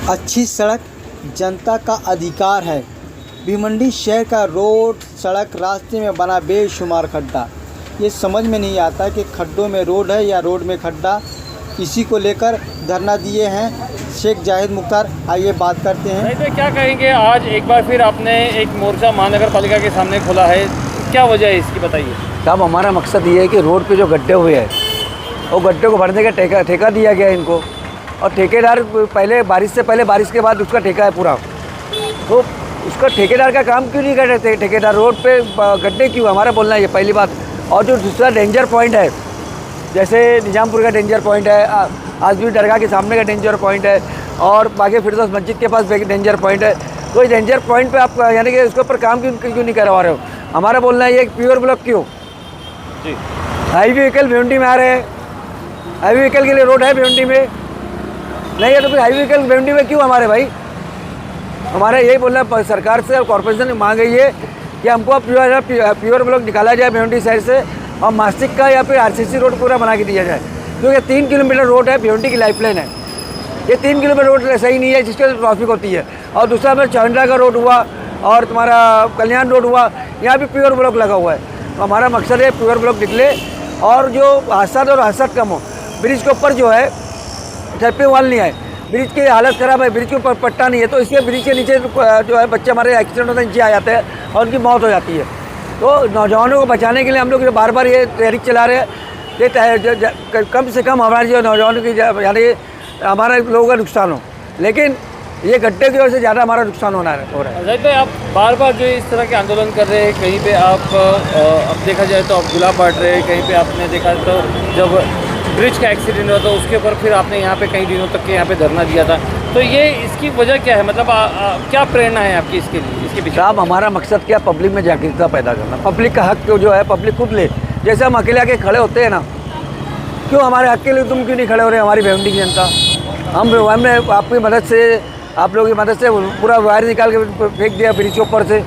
अच्छी सड़क जनता का अधिकार है। भिवंडी शहर का रोड सड़क रास्ते में बना बेशुमार खड्डा। ये समझ में नहीं आता कि खड्डों में रोड है या रोड में खड्डा। इसी को लेकर धरना दिए हैं शेख जाहिद मुख्तार। आइए बात करते हैं। नहीं तो क्या कहेंगे, आज एक बार फिर आपने एक मोर्चा महानगर पालिका के सामने खोला है, क्या वजह है इसकी बताइए। साहब हमारा मकसद ये है कि रोड पे जो गड्ढे हुए हैं वो गड्ढे को भरने का ठेका दिया गया है इनको, और ठेकेदार पहले बारिश से पहले बारिश के बाद उसका ठेका है पूरा, तो उसका ठेकेदार का काम क्यों नहीं कर रहे थे। ठेकेदार रोड पे गड्ढे क्यों, हमारा बोलना है ये पहली बात। और जो दूसरा डेंजर पॉइंट है, जैसे निजामपुर का डेंजर पॉइंट है, आजमी दरगाह के सामने का डेंजर पॉइंट है, और बागे फिरदौस मस्जिद के पास डेंजर पॉइंट है, तो इस डेंजर पॉइंट पे आप यानी कि उसके ऊपर काम क्यों नहीं करवा रहे हो। हमारा बोलना है ये प्योर ब्लॉक क्यों जी। हाईवे व्हीकल भिवंडी में आ रहे हैं, हाईवे व्हीकल के लिए रोड है भिवंडी में, नहीं है तो फिर हाईवे व्हीकल भिवंडी में क्यों हमारे भाई। हमारा यही बोलना है सरकार से और कॉर्पोरेशन की मांग है ये कि हमको प्योर ब्लॉक निकाला जाए भिवंडी शहर से, और मास्टिक का या फिर आरसीसी रोड पूरा बना के दिया जाए, क्योंकि 3 किलोमीटर रोड है, भिवंडी की लाइफलाइन है। ये 3 किलोमीटर रोड सही नहीं है जिसके ट्रैफिक होती है। और दूसरा में चौंडा का रोड हुआ और तुम्हारा कल्याण रोड हुआ, यहाँ भी प्योर ब्लॉक लगा हुआ है। तो हमारा मकसद है प्योर ब्लॉक निकले और जो हादसा कम हो। ब्रिज के ऊपर जो है ट्रैफिक वाल नहीं है, ब्रिज की हालत ख़राब है, ब्रिज के ऊपर पट्टा नहीं है, तो इसके ब्रिज के नीचे जो है बच्चे हमारे एक्सीडेंट होते हैं, नीचे आ जाते हैं और उनकी मौत हो जाती है। तो नौजवानों को बचाने के लिए हम लोग जो बार बार ये तहरीक चला रहे हैं, ये कम से कम हमारे जो नौजवानों की यानी हमारे लोगों का नुकसान हो, लेकिन ये गड्ढे की वजह से ज़्यादा हमारा नुकसान हो रहा है। अजय भाई, आप बार बार जो इस तरह के आंदोलन कर रहे हैं, कहीं पे आप अब देखा जाए तो आप गुलाब बांट रहे हैं, कहीं पे आपने देखा तो जब ब्रिज का एक्सीडेंट हुआ तो उसके ऊपर फिर आपने यहाँ पे कई दिनों तक के यहाँ पे धरना दिया था, तो ये इसकी वजह क्या है, मतलब क्या प्रेरणा है आपकी इसके लिए, इसके पीछे। साहब हमारा मकसद क्या, पब्लिक में जागरूकता पैदा करना, पब्लिक का हक जो है पब्लिक खुद ले। जैसे हम अकेले आके खड़े होते हैं ना, क्यों हमारे हक के लिए तुम क्यों नहीं खड़े हो रहे हमारी भिवंडी की जनता। हमने आपकी मदद से, आप लोगों की मदद से पूरा वायर निकाल के फेंक दिया ब्रिज के ऊपर से।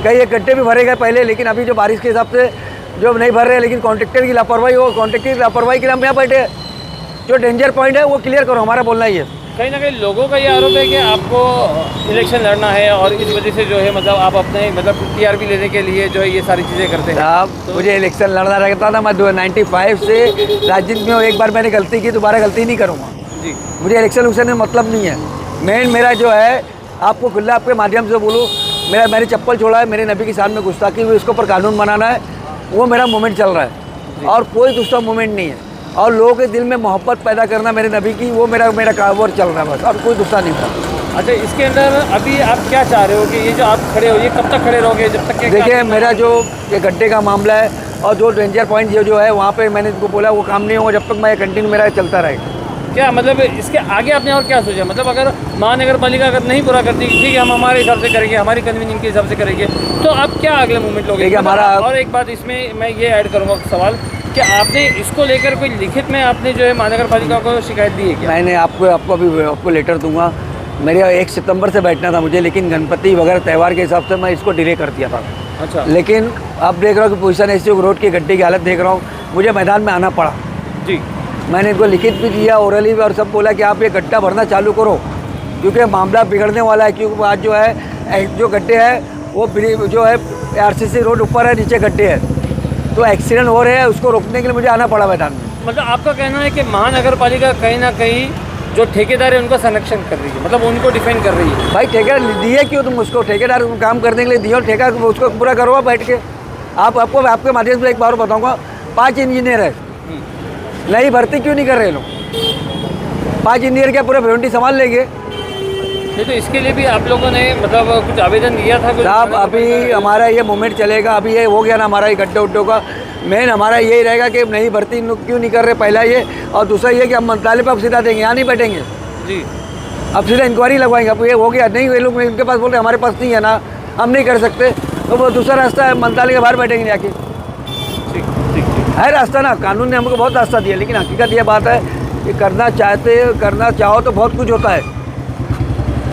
कई एक गड्ढे भी भरे गए पहले, लेकिन अभी जो बारिश के हिसाब से जो नहीं भर रहे हैं, लेकिन कॉन्ट्रैक्टर की लापरवाही हो, कॉन्ट्रैक्टर की लापरवाही के लिए हम यहाँ बैठे। जो डेंजर पॉइंट है वो क्लियर करो, हमारा बोलना ही है। कहीं ना कहीं लोगों का ये आरोप है कि आपको इलेक्शन लड़ना है और इस वजह से जो है मतलब आप अपने मतलब टीआरपी लेने के लिए जो है ये सारी चीज़ें करते हैं। आप मुझे इलेक्शन लड़ना रहता था, मैं 95 से राजनीति में एक बार मैंने गलती की, दोबारा गलती नहीं करूँगा जी। मुझे इलेक्शन उलेक्शन में मतलब नहीं है। मेरा जो है आपको खुला आपके माध्यम से बोलूँ, मैंने चप्पल छोड़ा है, मेरे नबी के सामने गुस्ताखी हुई, उसके ऊपर कानून बनाना है, वो मेरा मूवमेंट चल रहा है और कोई दूसरा मूवमेंट नहीं है। और लोगों के दिल में मोहब्बत पैदा करना मेरे नबी की, वो मेरा कारोबार चल रहा है बस, और कोई दूसरा नहीं था। अच्छा, इसके अंदर अभी आप क्या चाह रहे हो कि ये जो आप खड़े हो ये कब तक खड़े रहोगे, जब तक? देखिए मेरा जो ये गड्ढे का मामला है और जो डेंजर पॉइंट जो है वहाँ पे मैंने इनको बोला वो काम नहीं होगा जब तक मैं कंटिन्यू मेरा चलता रहेगा। क्या मतलब इसके आगे आपने और क्या सोचा, मतलब अगर महानगर पालिका अगर नहीं पूरा करती, ठीक है हम हमारे हिसाब से करेंगे, हमारी कन्वीनिंग के हिसाब से करेंगे, तो आप क्या अगले मूवमेंट लोगे? हमारा और एक बात इसमें मैं ये ऐड करूँगा सवाल कि आपने इसको लेकर कोई लिखित में आपने जो है महानगर पालिका को शिकायत दी है क्या? मैंने आपको लेटर दूंगा। मेरे 1 सितंबर से बैठना था मुझे, लेकिन गणपति वगैरह त्यौहार के हिसाब से मैं इसको डिले कर दिया था। अच्छा। लेकिन अब देख रहा हूँ कि पोजीशन ऐसी रोड के गड्ढे की हालत देख रहा हूँ, मुझे मैदान में आना पड़ा जी। मैंने इनको लिखित भी दिया, ओरली भी, और सब बोला कि आप ये गड्ढा भरना चालू करो क्योंकि मामला बिगड़ने वाला है। क्योंकि आज जो है जो गड्ढे है वो जो है आरसीसी रोड ऊपर है, नीचे गड्ढे है, तो एक्सीडेंट हो रहे हैं, उसको रोकने के लिए मुझे आना पड़ा मैदान में। मतलब आपका कहना है कि महानगर पालिका कहीं ना कहीं जो ठेकेदार है उनका संरक्षण कर रही है, मतलब उनको डिफेंड कर रही है। भाई ठेकेदार दिए क्यों तुम उसको, ठेकेदार काम करने के लिए दिए, ठेका उसको पूरा करो बैठ के। आपको आपके माध्यम से एक बार बताऊँगा, 5 इंजीनियर है, नई भर्ती क्यों नहीं कर रहे लोग? 5 इंजीनियर क्या पूरा भिवंडी संभाल लेंगे? नहीं, तो इसके लिए भी आप लोगों ने मतलब कुछ आवेदन दिया था? साहब अभी हमारा ये मूवमेंट चलेगा, अभी ये हो गया ना हमारा ये गड्ढे उड्ढों का, मेन हमारा यही रहेगा कि नई भर्ती क्यों नहीं कर रहे, पहला ये, और दूसरा ये कि हम मंत्रालय पर अब सीधा देंगे, यहाँ नहीं बैठेंगे जी। अब सीधा इंक्वायरी लगवाएंगे। अब ये हो गया नहीं, ये लोग उनके पास बोल रहे हमारे पास नहीं है ना, हम नहीं कर सकते, तो वो दूसरा रास्ता है, मंत्रालय के बाहर बैठेंगे जाके। है रास्ता ना, कानून ने हमको बहुत रास्ता दिया, लेकिन हकीकत ये बात है कि करना चाहो तो बहुत कुछ होता है।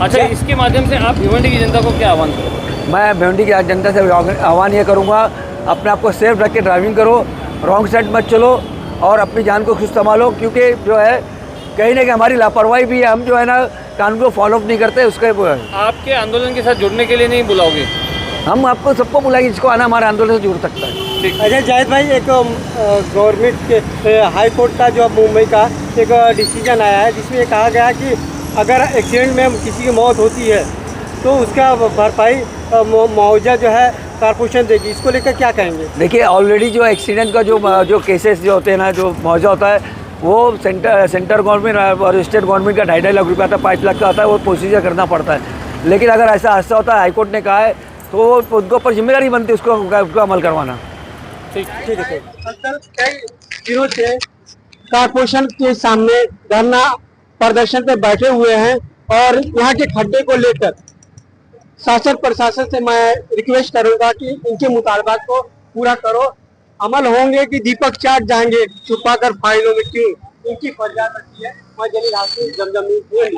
अच्छा, इसके माध्यम से आप भिवंडी की जनता को क्या आह्वान करें? मैं भिवंडी की जनता से आह्वान ये करूँगा, अपने आप को सेफ रख के ड्राइविंग करो, रॉन्ग साइड मत चलो और अपनी जान को खुद संभालो, क्योंकि जो है कहीं ना कहीं हमारी लापरवाही भी है। हम जो है ना कानून को फॉलोअप नहीं करते उसके आपके आंदोलन के साथ जुड़ने के लिए नहीं बुलाओगे? हम आपको सबको बुलाएंगे जिसको आना हमारे आंदोलन से जुड़ सकता है। अच्छा जाहिद भाई, एक गवर्नमेंट के हाई कोर्ट का जो मुंबई का एक डिसीजन आया है जिसमें ये कहा गया कि अगर एक्सीडेंट में किसी की मौत होती है तो उसका भरपाई मुआवजा जो है कॉर्पोरेशन देगी, इसको लेकर क्या कहेंगे? देखिए ऑलरेडी जो एक्सीडेंट का जो केसेस जो होते हैं ना, जो मुआवजा होता है वो सेंटर गवर्नमेंट और स्टेट गवर्नमेंट का 2.5 लाख रुपये आता है, 5 लाख का आता है, वो प्रोसीजर करना पड़ता है। लेकिन अगर ऐसा हादसा होता है, हाईकोर्ट ने कहा है तो उनके ऊपर जिम्मेदारी बनती है उसको अमल करवाना। ठीक ठीक है सर। कई दिनों से कॉर्पोरेशन के सामने धरना प्रदर्शन पे बैठे हुए हैं और यहाँ के खड्डे को लेकर शासन प्रशासन से मैं रिक्वेस्ट करूंगा कि इनके मुतालबात को पूरा करो। अमल होंगे कि दीपक चाट जाएंगे छुपा कर फाइलों में, क्यों? इनकी फरियाद रखी है। मैं जलील हाशिम, जमजम न्यूज़।